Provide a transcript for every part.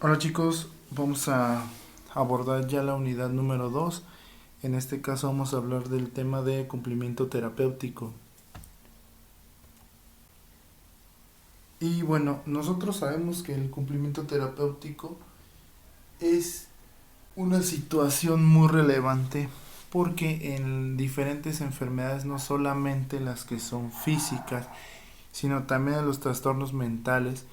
Hola chicos, vamos a abordar ya la unidad número 2. En este caso vamos a hablar del tema de cumplimiento terapéutico. Y bueno, nosotros sabemos que el cumplimiento terapéutico es una situación muy relevante porque en diferentes enfermedades, no solamente las que son físicas, sino también en los trastornos mentales,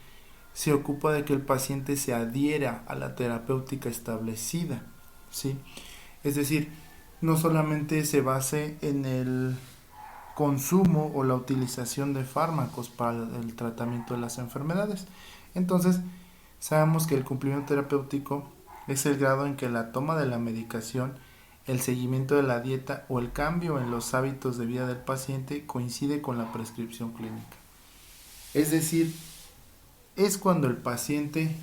se ocupa de que el paciente se adhiera a la terapéutica establecida, ¿sí? Es decir, no solamente se base en el consumo o la utilización de fármacos para el tratamiento de las enfermedades. Entonces, sabemos que el cumplimiento terapéutico es el grado en que la toma de la medicación, el seguimiento de la dieta o el cambio en los hábitos de vida del paciente coincide con la prescripción clínica. Es decir, es cuando el paciente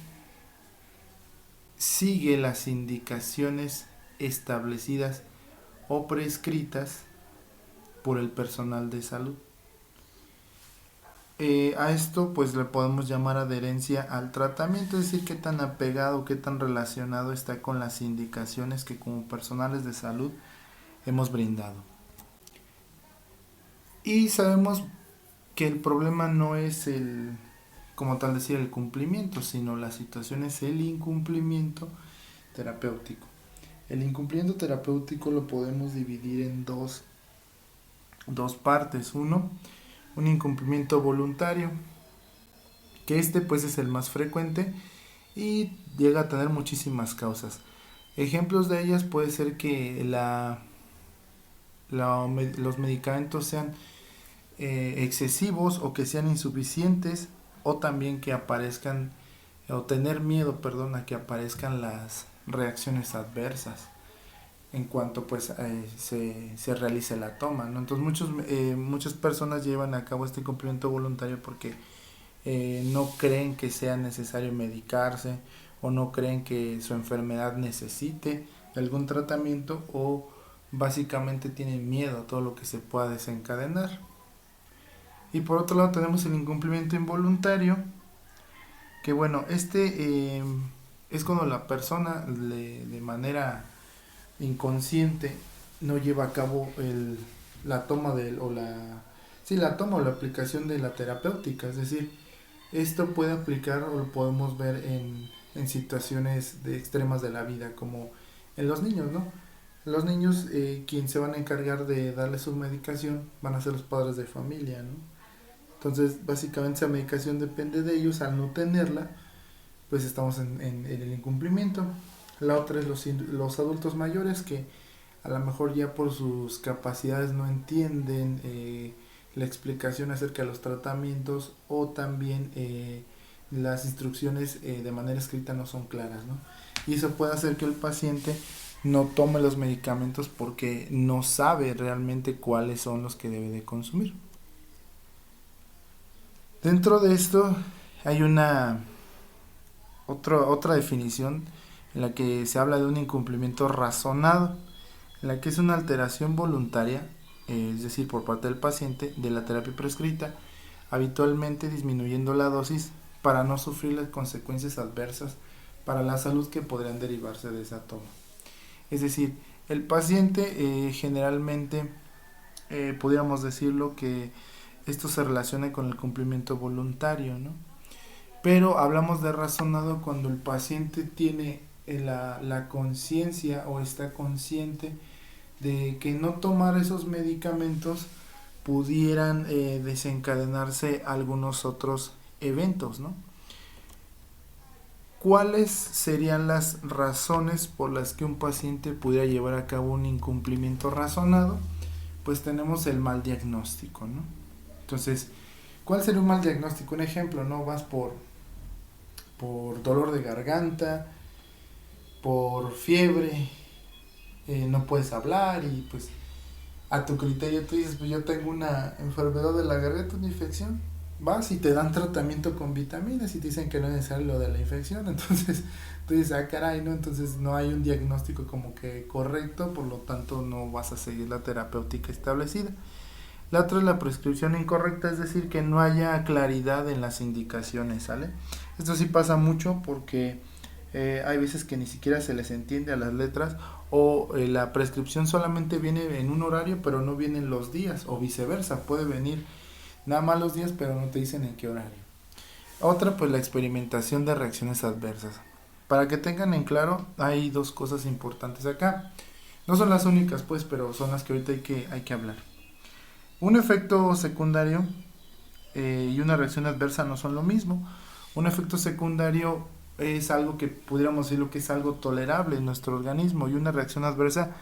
sigue las indicaciones establecidas o prescritas por el personal de salud. A esto pues le podemos llamar adherencia al tratamiento, es decir, qué tan apegado, qué tan relacionado está con las indicaciones que como personales de salud hemos brindado. Y sabemos que el problema no es el, como tal decir, el cumplimiento, sino la situación es el incumplimiento terapéutico. El incumplimiento terapéutico lo podemos dividir en dos partes. Uno, un incumplimiento voluntario, que este pues es el más frecuente y llega a tener muchísimas causas. Ejemplos de ellas puede ser que los medicamentos sean excesivos o que sean insuficientes, o también que aparezcan o tener miedo, perdón, a que aparezcan las reacciones adversas en cuanto pues se realice la toma, ¿no? Entonces muchas personas llevan a cabo este cumplimiento voluntario porque no creen que sea necesario medicarse o no creen que su enfermedad necesite algún tratamiento, o básicamente tienen miedo a todo lo que se pueda desencadenar. Y por otro lado tenemos el incumplimiento involuntario, que bueno, es cuando la persona de manera inconsciente no lleva a cabo la toma la toma o la aplicación de la terapéutica. Es decir, esto puede aplicar o lo podemos ver en situaciones de extremas de la vida, como en los niños, ¿no? Los niños, quien se van a encargar de darle su medicación van a ser los padres de familia, ¿no? Entonces, básicamente esa medicación depende de ellos. Al no tenerla, pues estamos en el incumplimiento. La otra es los adultos mayores, que a lo mejor ya por sus capacidades no entienden la explicación acerca de los tratamientos, o también las instrucciones de manera escrita no son claras, ¿no? Y eso puede hacer que el paciente no tome los medicamentos porque no sabe realmente cuáles son los que debe de consumir. Dentro de esto hay otra definición en la que se habla de un incumplimiento razonado, en la que es una alteración voluntaria, es decir, por parte del paciente, de la terapia prescrita, habitualmente disminuyendo la dosis para no sufrir las consecuencias adversas para la salud que podrían derivarse de esa toma. Es decir, el paciente generalmente, pudiéramos decirlo, que esto se relaciona con el cumplimiento voluntario, ¿no? Pero hablamos de razonado cuando el paciente tiene la conciencia o está consciente de que no tomar esos medicamentos pudieran desencadenarse algunos otros eventos, ¿no? ¿Cuáles serían las razones por las que un paciente pudiera llevar a cabo un incumplimiento razonado? Pues tenemos el mal diagnóstico, ¿no? Entonces, ¿cuál sería un mal diagnóstico? Un ejemplo, ¿no? Vas por dolor de garganta, por fiebre, no puedes hablar y pues a tu criterio tú dices, pues yo tengo una enfermedad de la garganta, una infección. Vas y te dan tratamiento con vitaminas y te dicen que no es necesario lo de la infección. Entonces tú dices, ah, caray, ¿no? Entonces no hay un diagnóstico como que correcto, por lo tanto no vas a seguir la terapéutica establecida. La otra es la prescripción incorrecta, es decir, que no haya claridad en las indicaciones, ¿sale? Esto sí pasa mucho porque hay veces que ni siquiera se les entiende a las letras o la prescripción solamente viene en un horario pero no vienen los días o viceversa, puede venir nada más los días pero no te dicen en qué horario. Otra, pues la experimentación de reacciones adversas. Para que tengan en claro, hay dos cosas importantes acá. No son las únicas, pues, pero son las que ahorita hay que hablar. Un efecto secundario y una reacción adversa no son lo mismo. Un efecto secundario es algo que pudiéramos decirlo que es algo tolerable en nuestro organismo y una reacción adversa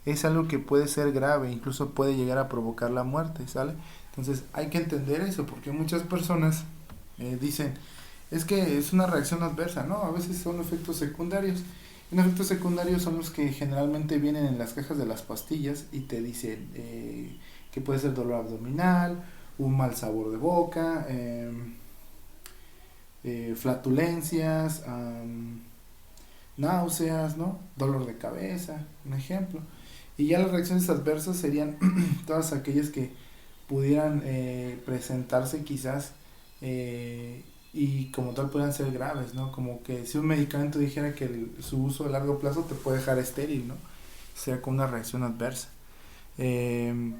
es algo que puede ser grave, incluso puede llegar a provocar la muerte, ¿sale? Entonces hay que entender eso porque muchas personas dicen, es que es una reacción adversa, ¿no? A veces son efectos secundarios. Un efectos secundarios son los que generalmente vienen en las cajas de las pastillas y te dicen que puede ser dolor abdominal, un mal sabor de boca, flatulencias, náuseas, ¿no? Dolor de cabeza, un ejemplo. Y ya las reacciones adversas serían todas aquellas que pudieran presentarse quizás y como tal puedan ser graves, ¿no? Como que si un medicamento dijera que su uso a largo plazo te puede dejar estéril, ¿no? Sea con una reacción adversa. Eh,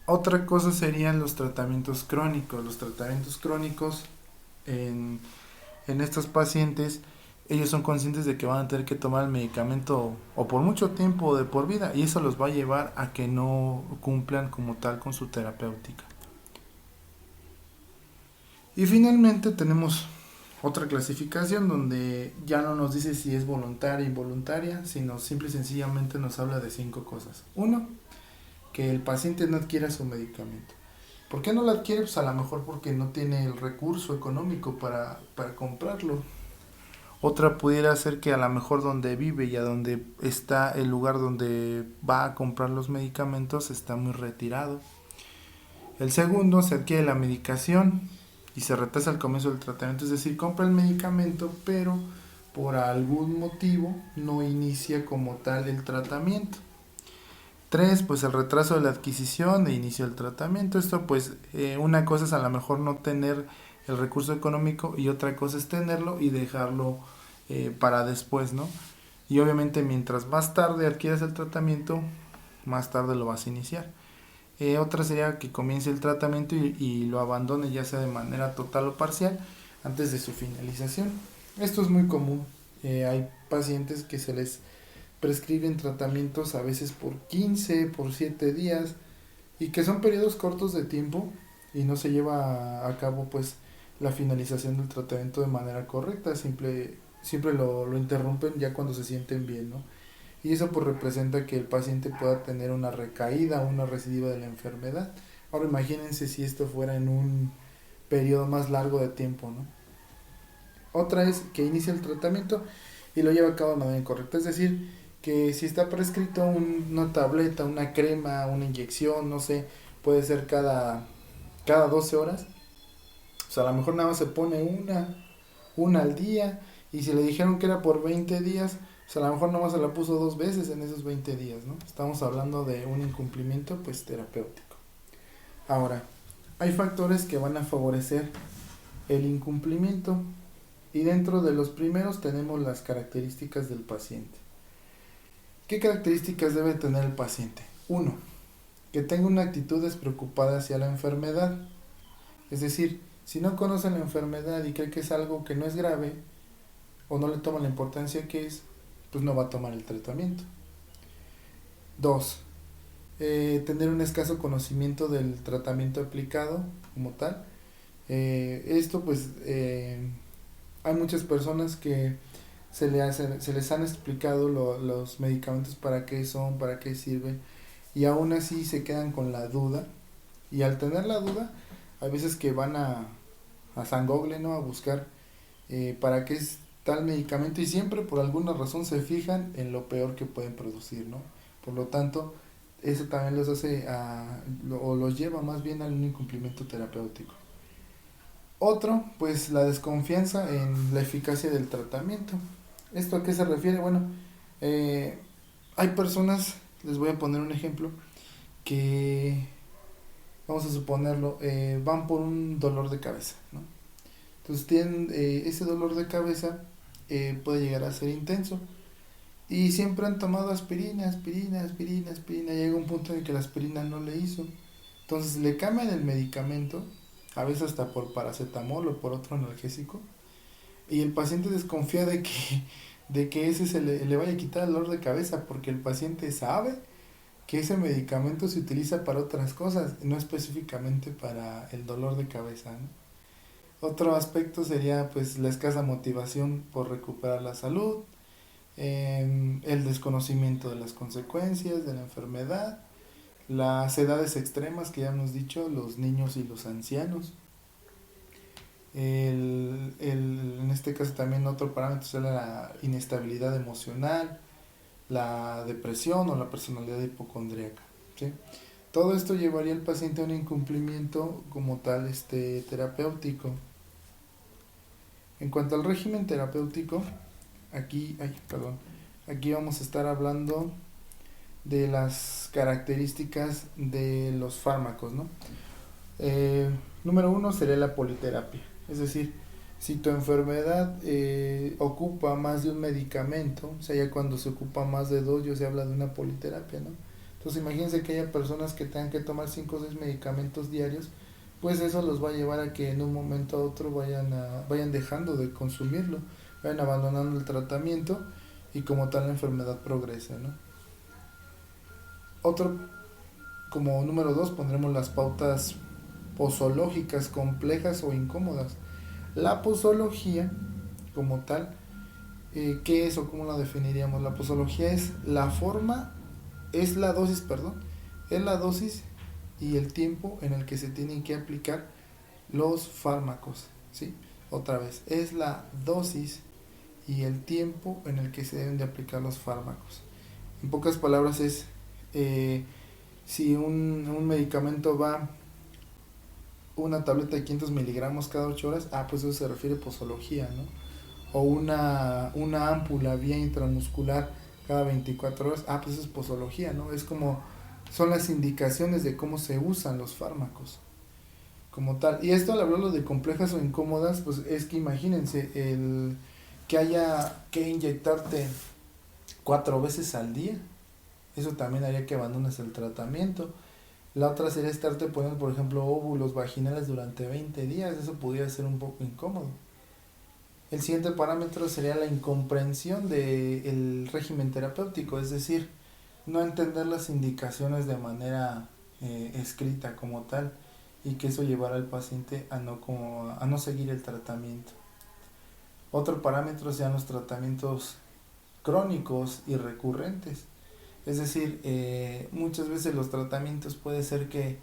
Otra cosa serían los tratamientos crónicos. Los tratamientos crónicos en, en estos pacientes, ellos son conscientes de que van a tener que tomar el medicamento o por mucho tiempo o de por vida y eso los va a llevar a que no cumplan como tal con su terapéutica. Y finalmente tenemos otra clasificación donde ya no nos dice si es voluntaria o involuntaria, sino simple y sencillamente nos habla de 5 cosas. Uno, que el paciente no adquiera su medicamento. ¿Por qué no lo adquiere? Pues a lo mejor porque no tiene el recurso económico para comprarlo. Otra pudiera ser que a lo mejor donde vive y a donde está el lugar donde va a comprar los medicamentos está muy retirado. El segundo, se adquiere la medicación y se retrasa el comienzo del tratamiento, es decir, compra el medicamento pero por algún motivo no inicia como tal el tratamiento. 3, pues el retraso de la adquisición e inicio del tratamiento. Esto pues una cosa es a lo mejor no tener el recurso económico y otra cosa es tenerlo y dejarlo para después, ¿no? Y obviamente mientras más tarde adquieras el tratamiento, más tarde lo vas a iniciar. Otra sería que comience el tratamiento y lo abandone ya sea de manera total o parcial antes de su finalización. Esto es muy común. Hay pacientes que se les prescriben tratamientos a veces por 15, por 7 días y que son periodos cortos de tiempo y no se lleva a cabo pues la finalización del tratamiento de manera correcta, siempre lo interrumpen ya cuando se sienten bien, ¿no? Y eso pues representa que el paciente pueda tener una recaída o una recidiva de la enfermedad. Ahora imagínense si esto fuera en un periodo más largo de tiempo, ¿no? Otra es que inicia el tratamiento y lo lleva a cabo de manera incorrecta, es decir, que si está prescrito una tableta, una crema, una inyección, no sé, puede ser cada 12 horas, pues a lo mejor nada más se pone una al día, y si le dijeron que era por 20 días, pues a lo mejor nada más se la puso 2 veces en esos 20 días, ¿no? Estamos hablando de un incumplimiento pues terapéutico. Ahora, hay factores que van a favorecer el incumplimiento y dentro de los primeros tenemos las características del paciente. ¿Qué características debe tener el paciente? 1. Que tenga una actitud despreocupada hacia la enfermedad. Es decir, si no conoce la enfermedad y cree que es algo que no es grave o no le toma la importancia que es, pues no va a tomar el tratamiento. 2. Tener un escaso conocimiento del tratamiento aplicado como tal. Esto pues hay muchas personas que se les han explicado los medicamentos para qué son, para qué sirven y aún así se quedan con la duda y al tener la duda hay veces que van a San Google, ¿no? A buscar para qué es tal medicamento y siempre por alguna razón se fijan en lo peor que pueden producir, ¿no? Por lo tanto, eso también los hace o los lleva más bien al incumplimiento terapéutico. Otro, pues la desconfianza en la eficacia del tratamiento. ¿Esto a qué se refiere? Bueno, hay personas, les voy a poner un ejemplo, que, vamos a suponerlo, van por un dolor de cabeza, ¿no? Entonces tienen ese dolor de cabeza puede llegar a ser intenso. Y siempre han tomado aspirina, aspirina, aspirina, aspirina. Llega un punto en que la aspirina no le hizo. Entonces le cambian el medicamento, a veces hasta por paracetamol o por otro analgésico. Y el paciente desconfía de que ese le vaya a quitar el dolor de cabeza, porque el paciente sabe que ese medicamento se utiliza para otras cosas, no específicamente para el dolor de cabeza, ¿no? Otro aspecto sería pues la escasa motivación por recuperar la salud, el desconocimiento de las consecuencias de la enfermedad, las edades extremas que ya hemos dicho, los niños y los ancianos. En este caso también otro parámetro es la inestabilidad emocional, la depresión o la personalidad hipocondríaca, ¿sí? Todo esto llevaría al paciente a un incumplimiento como tal terapéutico. En cuanto al régimen terapéutico, aquí vamos a estar hablando de las características de los fármacos, ¿no? Número uno sería la politerapia, es decir, si tu enfermedad ocupa más de un medicamento, o sea, ya cuando se ocupa más de dos, ya se habla de una politerapia, ¿no? Entonces imagínense que haya personas que tengan que tomar 5 o 6 medicamentos diarios, pues eso los va a llevar a que en un momento a otro vayan dejando de consumirlo, vayan abandonando el tratamiento y como tal la enfermedad progrese, ¿no? Otro, como número 2 pondremos las pautas posológicas complejas o incómodas. La posología, como tal, ¿qué es o cómo la definiríamos? La posología es la forma, es la dosis y el tiempo en el que se tienen que aplicar los fármacos, ¿sí? Otra vez, es la dosis y el tiempo en el que se deben de aplicar los fármacos. En pocas palabras es, si un medicamento va una tableta de 500 miligramos cada 8 horas, pues eso se refiere a posología, ¿no? O una ámpula vía intramuscular cada 24 horas, pues eso es posología, ¿no? Es como, son las indicaciones de cómo se usan los fármacos, como tal. Y esto al hablarlo de complejas o incómodas, pues es que imagínense, el que haya que inyectarte 4 veces al día, eso también haría que abandones el tratamiento. La otra sería estarte poniendo, por ejemplo, óvulos vaginales durante 20 días. Eso podría ser un poco incómodo. El siguiente parámetro sería la incomprensión del régimen terapéutico, es decir, no entender las indicaciones de manera escrita como tal, y que eso llevará al paciente a no seguir el tratamiento. Otro parámetro sean los tratamientos crónicos y recurrentes. Es decir, muchas veces los tratamientos puede ser que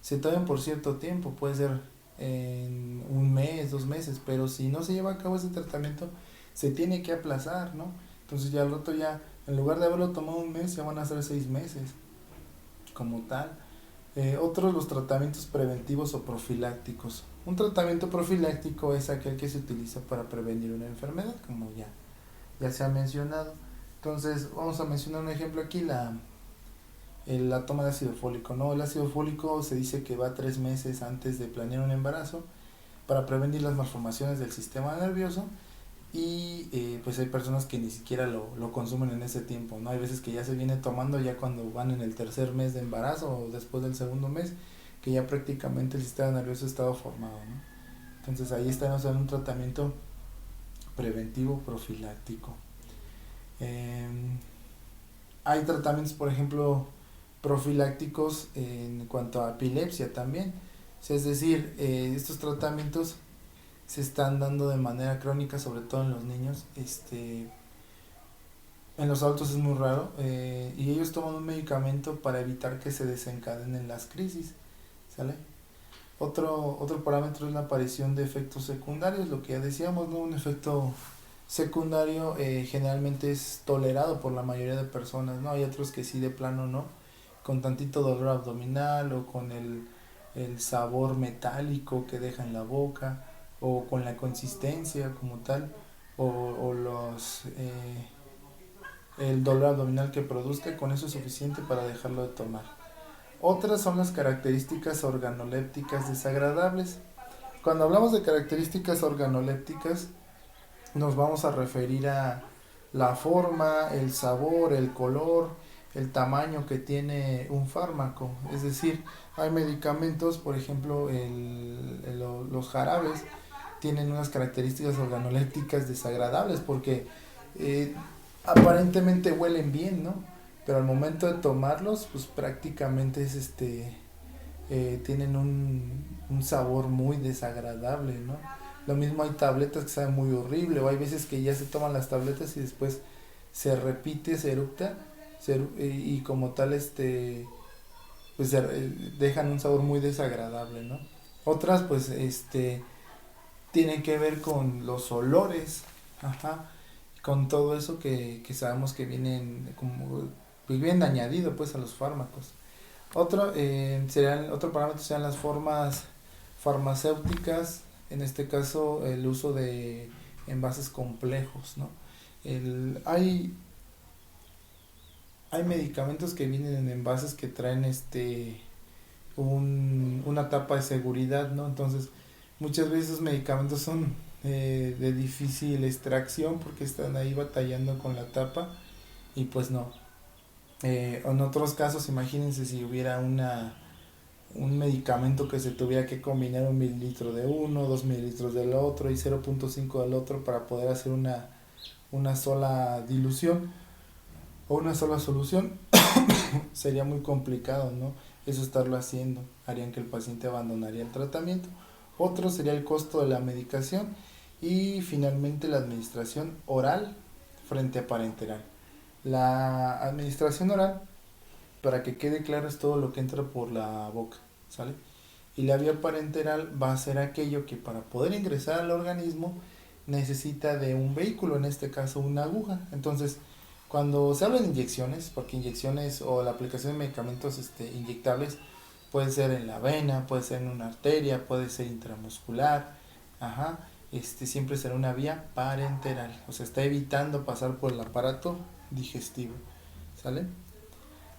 se tomen por cierto tiempo, puede ser en un mes, 2 meses, pero si no se lleva a cabo ese tratamiento, se tiene que aplazar, ¿no? Entonces ya al rato ya, en lugar de haberlo tomado un mes, ya van a ser 6 meses, como tal. Otros, los tratamientos preventivos o profilácticos. Un tratamiento profiláctico es aquel que se utiliza para prevenir una enfermedad, como ya se ha mencionado. Entonces, vamos a mencionar un ejemplo aquí, la toma de ácido fólico, ¿no? El ácido fólico se dice que va 3 meses antes de planear un embarazo para prevenir las malformaciones del sistema nervioso, y pues hay personas que ni siquiera lo consumen en ese tiempo, ¿no? Hay veces que ya se viene tomando ya cuando van en el tercer mes de embarazo o después del segundo mes, que ya prácticamente el sistema nervioso estaba formado, ¿no? Entonces ahí estamos en un tratamiento preventivo profiláctico. Hay tratamientos, por ejemplo, profilácticos en cuanto a epilepsia también. O sea, es decir, estos tratamientos se están dando de manera crónica, sobre todo en los niños. En los adultos es muy raro, y ellos toman un medicamento para evitar que se desencadenen las crisis, ¿sale? Otro parámetro es la aparición de efectos secundarios, lo que ya decíamos, ¿no? Un efecto secundario generalmente es tolerado por la mayoría de personas, ¿no? Hay otros que sí de plano no, con tantito dolor abdominal o con el sabor metálico que deja en la boca, o con la consistencia como tal, o el dolor abdominal que produzca, con eso es suficiente para dejarlo de tomar. Otras son las características organolépticas desagradables. Cuando hablamos de características organolépticas, nos vamos a referir a la forma, el sabor, el color, el tamaño que tiene un fármaco. Es decir, hay medicamentos, por ejemplo, los jarabes tienen unas características organolépticas desagradables porque eh, aparentemente huelen bien, ¿no? Pero al momento de tomarlos, pues prácticamente tienen un sabor muy desagradable, ¿no? Lo mismo hay tabletas que saben muy horrible, o hay veces que ya se toman las tabletas y después se repite, se erupta, y como tal pues dejan un sabor muy desagradable, ¿no? Otras pues tienen que ver con los olores, ajá, con todo eso que sabemos que vienen como pues vienen añadido pues a los fármacos. Otro parámetro serían las formas farmacéuticas, en este caso el uso de envases complejos, ¿no? El, hay, hay medicamentos que vienen en envases que traen una tapa de seguridad, ¿no? Entonces, muchas veces esos medicamentos son de difícil extracción porque están ahí batallando con la tapa y pues no. En otros casos, imagínense si hubiera un medicamento que se tuviera que combinar 1 mililitro de uno, 2 mililitros del otro y 0.5 del otro para poder hacer una sola dilución o una sola solución, sería muy complicado, ¿no? Eso estarlo haciendo, harían que el paciente abandonaría el tratamiento. Otro sería el costo de la medicación y finalmente la administración oral frente a parenteral. La administración oral, para que quede claro, es todo lo que entra por la boca, ¿sale? Y la vía parenteral va a ser aquello que para poder ingresar al organismo necesita de un vehículo, en este caso una aguja. Entonces, cuando se habla de inyecciones, porque inyecciones o la aplicación de medicamentos inyectables puede ser en la vena, puede ser en una arteria, puede ser intramuscular, ajá, siempre será una vía parenteral, o sea, está evitando pasar por el aparato digestivo, ¿sale?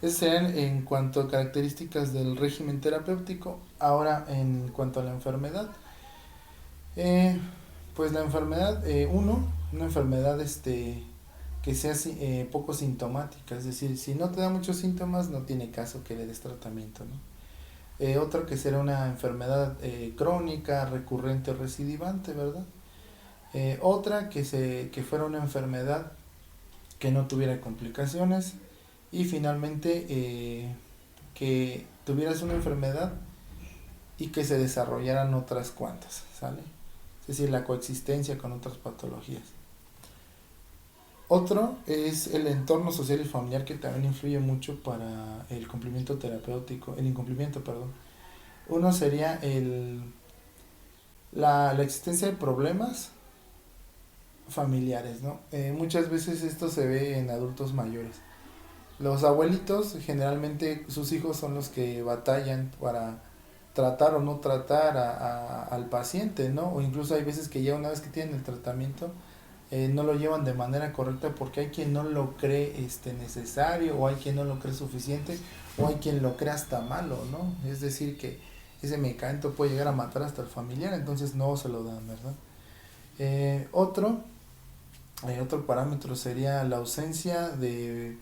Esas serían en cuanto a características del régimen terapéutico. Ahora, en cuanto a la enfermedad, eh, pues la enfermedad, una enfermedad que sea poco sintomática, es decir, si no te da muchos síntomas, no tiene caso que le des tratamiento, ¿no? Otra que será una enfermedad crónica, recurrente o recidivante, ¿verdad? Otra que fuera una enfermedad que no tuviera complicaciones y finalmente que tuvieras una enfermedad y que se desarrollaran otras cuantas, ¿sale? Es decir, la coexistencia con otras patologías. Otro es el entorno social y familiar que también influye mucho para el cumplimiento terapéutico, el incumplimiento, perdón. Uno sería la existencia de problemas familiares, ¿no? Muchas veces esto se ve en adultos mayores. Los abuelitos, generalmente sus hijos son los que batallan para tratar o no tratar al paciente, ¿no? O incluso hay veces que ya una vez que tienen el tratamiento, no lo llevan de manera correcta porque hay quien no lo cree necesario o hay quien no lo cree suficiente o hay quien lo cree hasta malo, ¿no? Es decir, que ese medicamento puede llegar a matar hasta el familiar, entonces no se lo dan, ¿verdad? Eh, otro, otro parámetro sería la ausencia de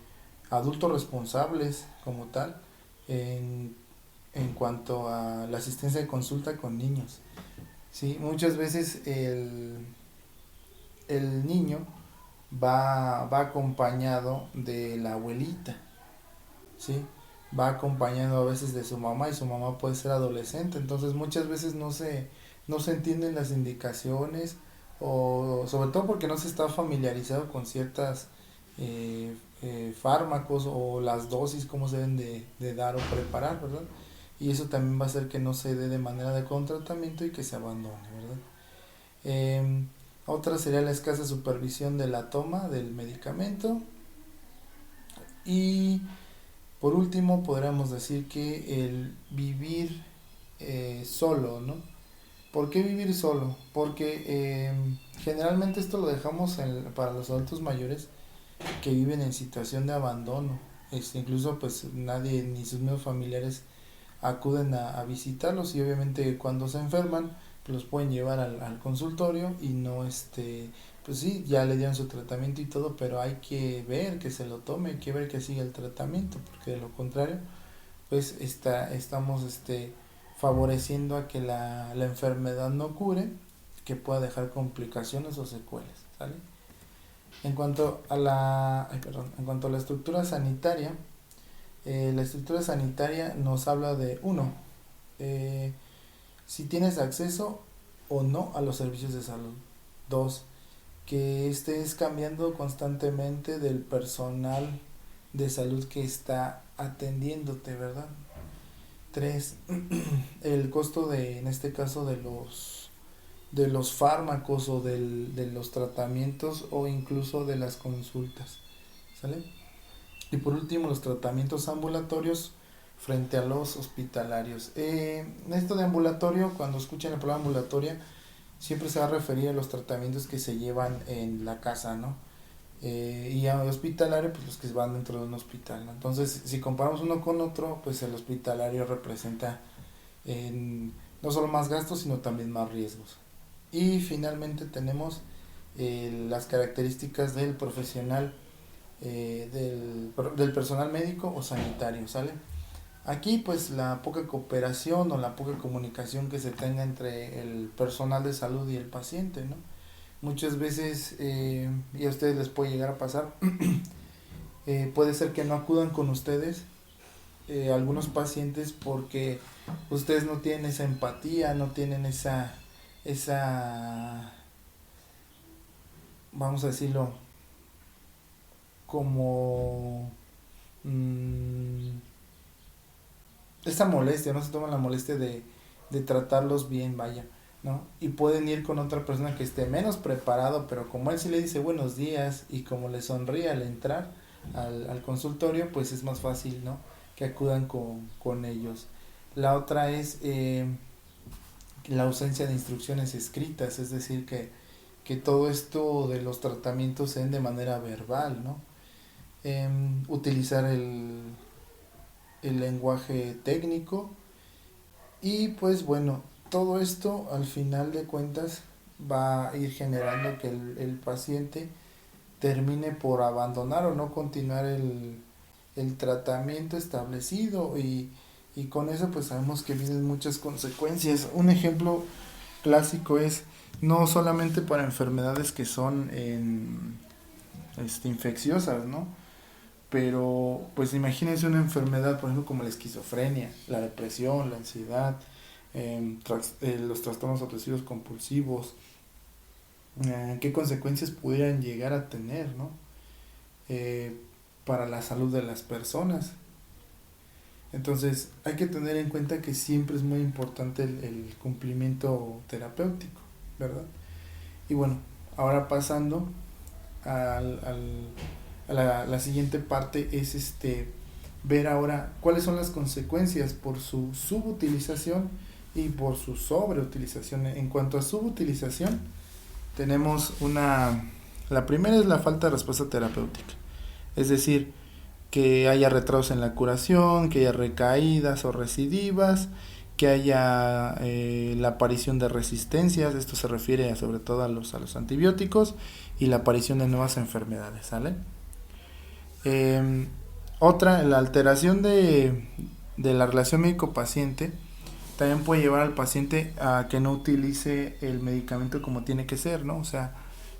adultos responsables como tal en, en cuanto a la asistencia de consulta con niños. Sí, muchas veces el niño va acompañado de la abuelita, ¿sí? Va acompañado a veces de su mamá y su mamá puede ser adolescente, entonces muchas veces no se entienden las indicaciones o sobre todo porque no se está familiarizado con ciertas fármacos o las dosis cómo se deben de dar o preparar, ¿verdad? Y eso también va a hacer que no se dé de manera adecuada un tratamiento y que se abandone, ¿verdad? Eh, Otra sería la escasa supervisión de la toma del medicamento. Y por último, podríamos decir que el vivir solo, ¿no? ¿Por qué vivir solo? Porque generalmente esto lo dejamos para los adultos mayores que viven en situación de abandono. Incluso pues nadie ni sus mismos familiares acuden a visitarlos y obviamente cuando se enferman los pueden llevar al consultorio y no pues sí, ya le dieron su tratamiento y todo, pero hay que ver que se lo tome, hay que ver que siga el tratamiento, porque de lo contrario, pues estamos favoreciendo a que la enfermedad no cure, que pueda dejar complicaciones o secuelas, ¿sale? En cuanto a la estructura sanitaria nos habla de uno, si tienes acceso o no a los servicios de salud. Dos, que estés cambiando constantemente del personal de salud que está atendiéndote, ¿verdad? Tres, el costo en este caso, de los fármacos o de los tratamientos o incluso de las consultas, ¿sale? Y por último, los tratamientos ambulatorios frente a los hospitalarios. Esto de ambulatorio, cuando escuchen la palabra ambulatoria, siempre se va a referir a los tratamientos que se llevan en la casa, ¿no? Y a hospitalario, pues los que van dentro de un hospital, ¿no? Entonces, si comparamos uno con otro, pues el hospitalario representa no solo más gastos, sino también más riesgos. Y finalmente tenemos las características del profesional, del personal médico o sanitario, ¿sale? Aquí pues la poca cooperación o la poca comunicación que se tenga entre el personal de salud y el paciente, ¿no? Muchas veces, y a ustedes les puede llegar a pasar, puede ser que no acudan con ustedes algunos pacientes porque ustedes no tienen esa empatía, no tienen esa, vamos a decirlo, como esa molestia, no se toman la molestia de tratarlos bien, vaya, ¿no? Y pueden ir con otra persona que esté menos preparado, pero como él sí le dice buenos días y como le sonríe al entrar al consultorio, pues es más fácil, ¿no? Que acudan con ellos. La otra es la ausencia de instrucciones escritas, es decir, que todo esto de los tratamientos se den de manera verbal, ¿no? Utilizar el lenguaje técnico y pues bueno, todo esto al final de cuentas va a ir generando que el paciente termine por abandonar o no continuar el tratamiento establecido y con eso pues sabemos que vienen muchas consecuencias. Un ejemplo clásico es no solamente para enfermedades que son infecciosas, ¿no? Pero pues imagínense una enfermedad, por ejemplo, como la esquizofrenia, la depresión, la ansiedad, los trastornos obsesivos compulsivos, qué consecuencias pudieran llegar a tener, ¿no? Para la salud de las personas. Entonces hay que tener en cuenta que siempre es muy importante el cumplimiento terapéutico, ¿verdad? Y bueno, ahora pasando la siguiente parte es ver ahora cuáles son las consecuencias por su subutilización y por su sobreutilización. En cuanto a subutilización, tenemos la primera es la falta de respuesta terapéutica, es decir, que haya retrasos en la curación, que haya recaídas o recidivas, que haya la aparición de resistencias, esto se refiere sobre todo a los antibióticos, y la aparición de nuevas enfermedades, ¿sale? Otra, la alteración de la relación médico-paciente también puede llevar al paciente a que no utilice el medicamento como tiene que ser, ¿no? O sea,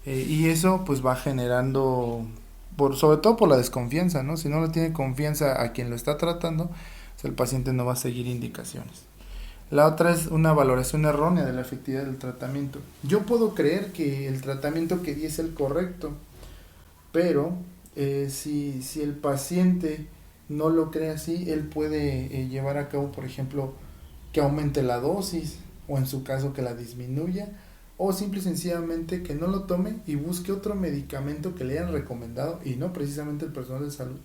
y eso pues va generando, sobre todo por la desconfianza, ¿no? Si no le tiene confianza a quien lo está tratando, pues el paciente no va a seguir indicaciones. La otra es una valoración errónea de la efectividad del tratamiento. Yo puedo creer que el tratamiento que di es el correcto, pero si el paciente no lo cree así, él puede llevar a cabo, por ejemplo, que aumente la dosis, o en su caso que la disminuya, o simple y sencillamente que no lo tome y busque otro medicamento que le hayan recomendado y no precisamente el personal de salud,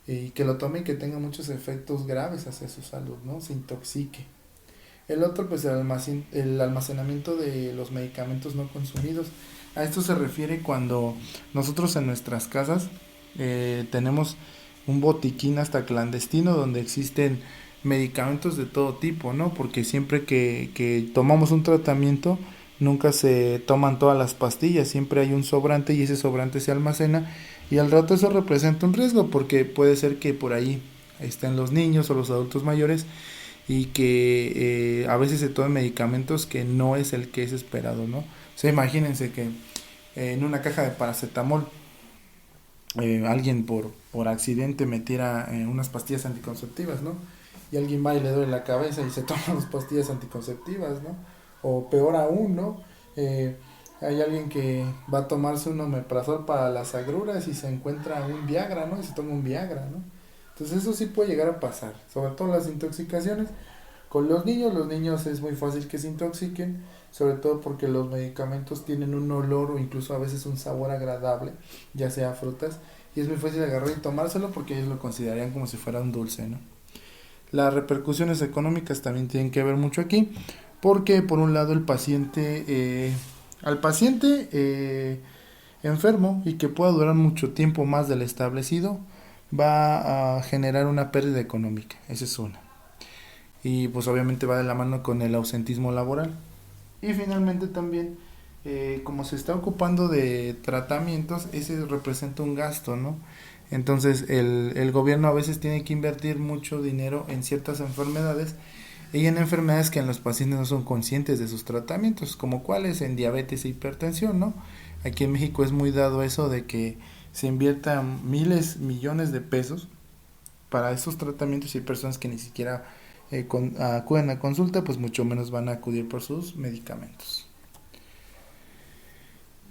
y que lo tome y que tenga muchos efectos graves hacia su salud, ¿no? Se intoxique. El otro, pues el almacenamiento de los medicamentos no consumidos. A esto se refiere cuando nosotros en nuestras casas tenemos un botiquín hasta clandestino donde existen medicamentos de todo tipo, ¿no? Porque siempre que tomamos un tratamiento, nunca se toman todas las pastillas, siempre hay un sobrante y ese sobrante se almacena y al rato eso representa un riesgo porque puede ser que por ahí estén los niños o los adultos mayores y que a veces se toman medicamentos que no es el que es esperado, ¿no? O sea, imagínense que en una caja de paracetamol alguien por accidente metiera unas pastillas anticonceptivas, ¿no? Y alguien va y le duele la cabeza y se toma las pastillas anticonceptivas, ¿no? O peor aún, ¿no? Eh, Hay alguien que va a tomarse un omeprazol para las agruras y se encuentra un Viagra, ¿no? Y se toma un Viagra, ¿no? Entonces eso sí puede llegar a pasar, sobre todo las intoxicaciones. Con los niños es muy fácil que se intoxiquen, sobre todo porque los medicamentos tienen un olor o incluso a veces un sabor agradable, ya sea frutas, y es muy fácil agarrar y tomárselo porque ellos lo considerarían como si fuera un dulce, ¿no? Las repercusiones económicas también tienen que ver mucho aquí, porque por un lado el paciente, al paciente enfermo y que pueda durar mucho tiempo más del establecido, va a generar una pérdida económica, esa es una. Y pues obviamente va de la mano con el ausentismo laboral. Y finalmente también, como se está ocupando de tratamientos, ese representa un gasto, ¿no? Entonces el gobierno a veces tiene que invertir mucho dinero en ciertas enfermedades y en enfermedades que en los pacientes no son conscientes de sus tratamientos, como cuáles en diabetes e hipertensión, ¿no? Aquí en México es muy dado eso de que se inviertan miles, millones de pesos para esos tratamientos y hay personas que ni siquiera acuden a consulta, pues mucho menos van a acudir por sus medicamentos.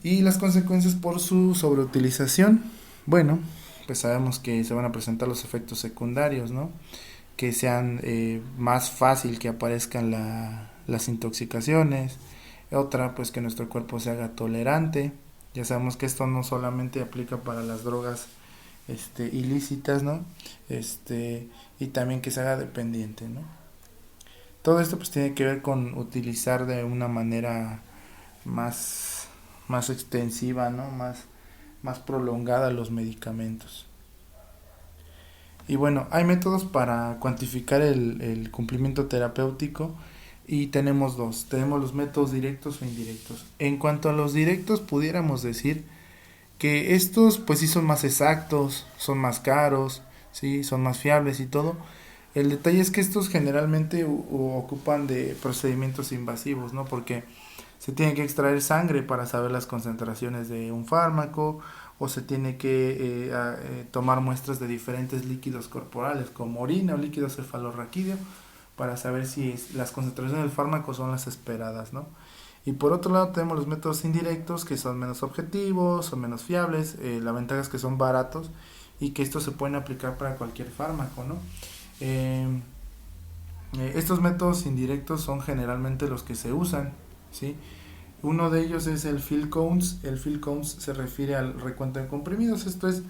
Y las consecuencias por su sobreutilización, bueno, pues sabemos que se van a presentar los efectos secundarios, ¿no? Que sean más fácil que aparezcan las intoxicaciones, otra pues que nuestro cuerpo se haga tolerante, ya sabemos que esto no solamente aplica para las drogas ilícitas, ¿no? Y también que se haga dependiente, ¿no? Todo esto pues tiene que ver con utilizar de una manera más, más extensiva, ¿no? Más prolongada los medicamentos. Y bueno, hay métodos para cuantificar el cumplimiento terapéutico y tenemos dos. Tenemos los métodos directos o indirectos. En cuanto a los directos, pudiéramos decir que estos pues sí son más exactos, son más caros, sí, son más fiables y todo. El detalle es que estos generalmente ocupan de procedimientos invasivos, ¿no? Porque se tiene que extraer sangre para saber las concentraciones de un fármaco o se tiene que tomar muestras de diferentes líquidos corporales como orina o líquido cefalorraquídeo para saber si las concentraciones del fármaco son las esperadas, ¿no? Y por otro lado tenemos los métodos indirectos que son menos objetivos, son menos fiables, la ventaja es que son baratos y que estos se pueden aplicar para cualquier fármaco, ¿no? Eh, Estos métodos indirectos son generalmente los que se usan, ¿sí? Uno de ellos es el fill counts. El fill counts se refiere al recuento de comprimidos. Esto es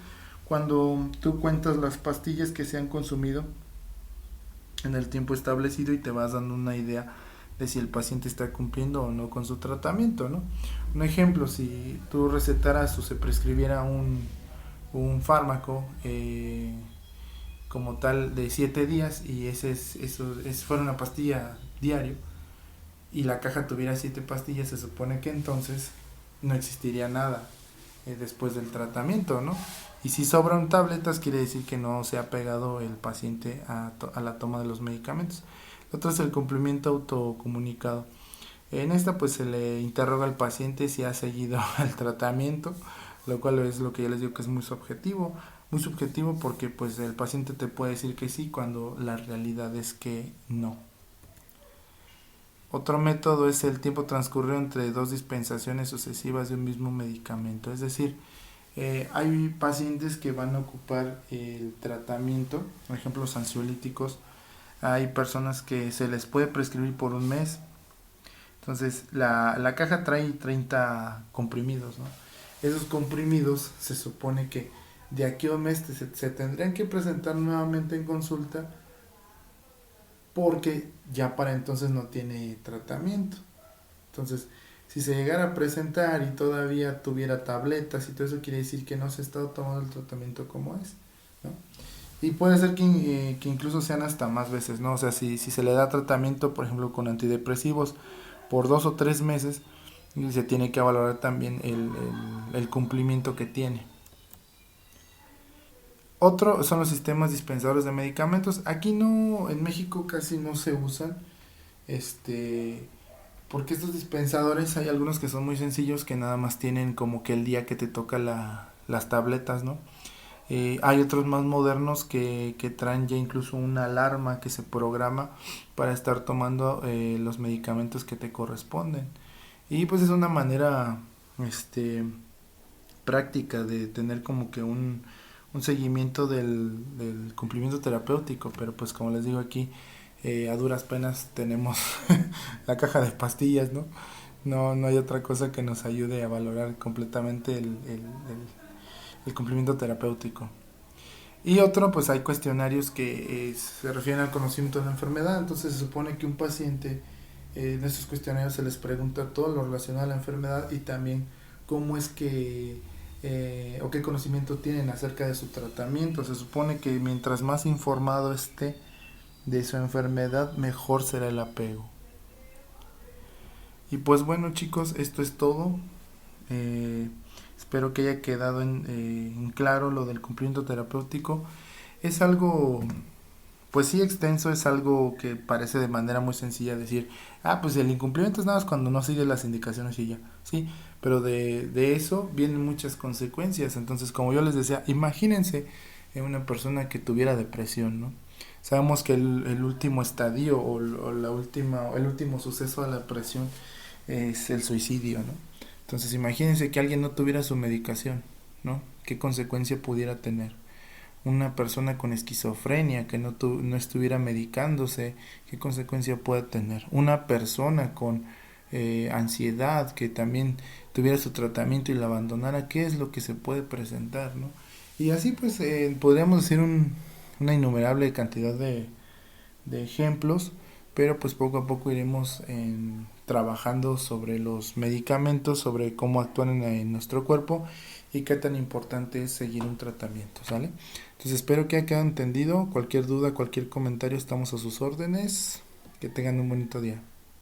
cuando tú cuentas las pastillas que se han consumido en el tiempo establecido y te vas dando una idea de si el paciente está cumpliendo o no con su tratamiento, ¿no? Un ejemplo, si tú recetaras o se prescribiera un fármaco como tal de 7 días y fuera una pastilla diario y la caja tuviera 7 pastillas, se supone que entonces no existiría nada después del tratamiento, ¿no? Y si sobran tabletas, quiere decir que no se ha pegado el paciente a la toma de los medicamentos. Otro es el cumplimiento autocomunicado. En esta pues se le interroga al paciente si ha seguido el tratamiento, lo cual es lo que ya les digo que es muy subjetivo porque pues el paciente te puede decir que sí cuando la realidad es que no. Otro método es el tiempo transcurrido entre dos dispensaciones sucesivas de un mismo medicamento, es decir, hay pacientes que van a ocupar el tratamiento, por ejemplo los ansiolíticos, hay personas que se les puede prescribir por un mes, entonces la caja trae 30 comprimidos, ¿no? Esos comprimidos se supone que de aquí a un mes se tendrían que presentar nuevamente en consulta porque ya para entonces no tiene tratamiento. Entonces, si se llegara a presentar y todavía tuviera tabletas y todo eso, quiere decir que no se ha estado tomando el tratamiento como es, ¿no? Y puede ser que incluso sean hasta más veces, ¿no? O sea, si se le da tratamiento, por ejemplo, con antidepresivos por 2 o 3 meses, y se tiene que valorar también el cumplimiento que tiene. Otro son los sistemas dispensadores de medicamentos. Aquí no, en México casi no se usan, este, porque estos dispensadores hay algunos que son muy sencillos que nada más tienen como que el día que te toca las tabletas, ¿no? Hay otros más modernos que traen ya incluso una alarma que se programa para estar tomando los medicamentos que te corresponden. Y pues es una manera este, práctica de tener como que un seguimiento del cumplimiento terapéutico, pero pues como les digo aquí, a duras penas tenemos la caja de pastillas, ¿no? No hay otra cosa que nos ayude a valorar completamente el cumplimiento terapéutico. Y otro, pues hay cuestionarios que se refieren al conocimiento de la enfermedad. Entonces se supone que un paciente, en estos cuestionarios se les pregunta todo lo relacionado a la enfermedad y también cómo es que o qué conocimiento tienen acerca de su tratamiento. Se supone que mientras más informado esté de su enfermedad, mejor será el apego. Y pues bueno, chicos, esto es todo. Eh, Espero que haya quedado en claro lo del cumplimiento terapéutico. Es algo, pues sí, extenso, es algo que parece de manera muy sencilla decir, ah, pues el incumplimiento es nada más cuando no sigue las indicaciones y ya, sí, pero de eso vienen muchas consecuencias. Entonces, como yo les decía, imagínense en una persona que tuviera depresión, ¿no? Sabemos que el último estadio o la última, el último suceso de la depresión es el suicidio, ¿no? Entonces, imagínense que alguien no tuviera su medicación, ¿no? ¿Qué consecuencia pudiera tener? Una persona con esquizofrenia que no estuviera medicándose, ¿qué consecuencia puede tener? Una persona con ansiedad que también tuviera su tratamiento y la abandonara, ¿qué es lo que se puede presentar, ¿no? Y así pues podríamos decir una innumerable cantidad de ejemplos, pero pues poco a poco iremos trabajando sobre los medicamentos, sobre cómo actúan en nuestro cuerpo y qué tan importante es seguir un tratamiento, ¿sale? Entonces espero que haya quedado entendido. Cualquier duda, cualquier comentario, estamos a sus órdenes. Que tengan un bonito día.